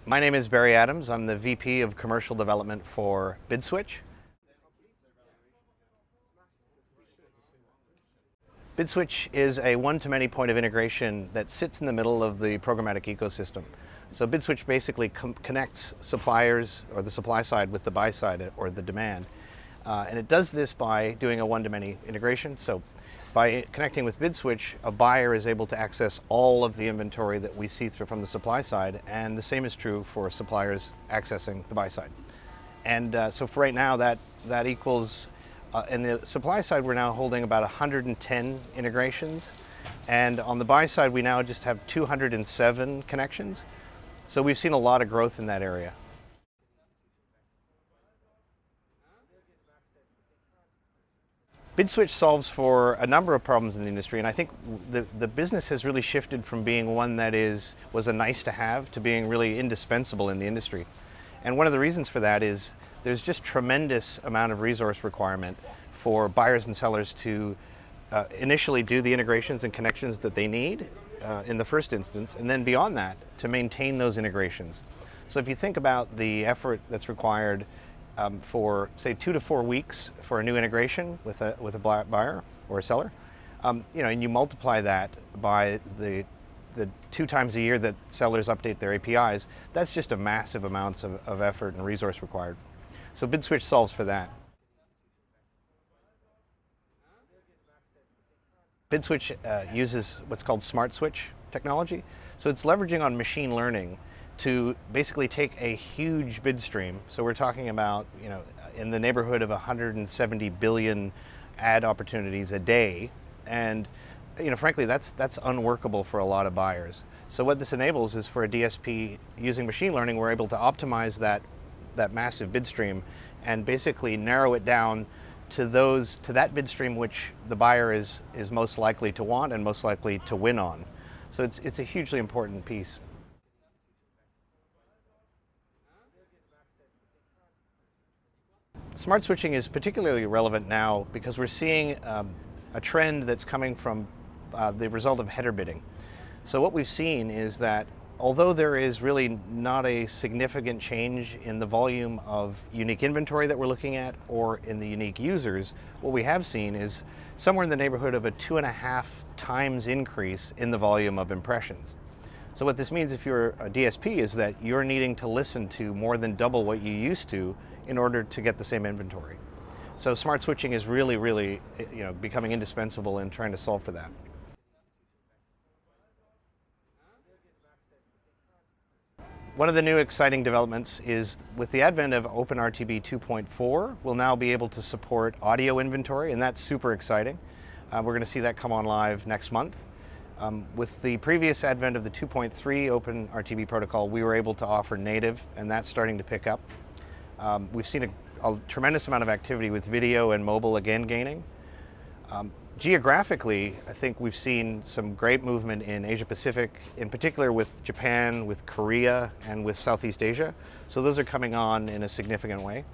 My name is Barry Adams. I'm the VP of Commercial Development for BidSwitch. BidSwitch is a one-to-many point of integration that sits in the middle of the programmatic ecosystem. So BidSwitch basically connects suppliers, or the supply side, with the buy side, or the demand. And it does this by doing a one-to-many integration. So by connecting with BidSwitch, a buyer is able to access all of the inventory that we see from the supply side, and the same is true for suppliers accessing the buy side. And so for right now, that equals, in the supply side, we're now holding about 110 integrations, and on the buy side, we now just have 207 connections. So we've seen a lot of growth in that area. BidSwitch solves for a number of problems in the industry, and I think the business has really shifted from being one that was a nice to have to being really indispensable in the industry. And one of the reasons for that is there's just tremendous amount of resource requirement for buyers and sellers to initially do the integrations and connections that they need in the first instance, and then beyond that, to maintain those integrations. So if you think about the effort that's required for, say, 2 to 4 weeks for a new integration with a buyer or a seller, and you multiply that by the 2 times a year that sellers update their APIs, that's just a massive amounts of effort and resource required. So BidSwitch solves for that. BidSwitch uses what's called smart switch technology. So it's leveraging on machine learning to basically take a huge bid stream. So we're talking about, in the neighborhood of 170 billion ad opportunities a day. And, frankly, that's unworkable for a lot of buyers. So what this enables is for a DSP, using machine learning, we're able to optimize that massive bid stream and basically narrow it down to that bid stream which the buyer is most likely to want and most likely to win on. So it's a hugely important piece. Smart switching is particularly relevant now because we're seeing a trend that's coming from the result of header bidding. So what we've seen is that although there is really not a significant change in the volume of unique inventory that we're looking at or in the unique users, what we have seen is somewhere in the neighborhood of a 2.5 times increase in the volume of impressions. So what this means, if you're a DSP, is that you're needing to listen to more than double what you used to in order to get the same inventory. So smart switching is really, becoming indispensable in trying to solve for that. One of the new exciting developments is with the advent of OpenRTB 2.4, we'll now be able to support audio inventory, and that's super exciting. We're going to see that come on live next month. With the previous advent of the 2.3 OpenRTB protocol, we were able to offer native, and that's starting to pick up. We've seen a tremendous amount of activity with video and mobile again gaining. Geographically, I think we've seen some great movement in Asia Pacific, in particular with Japan, with Korea, and with Southeast Asia. So those are coming on in a significant way.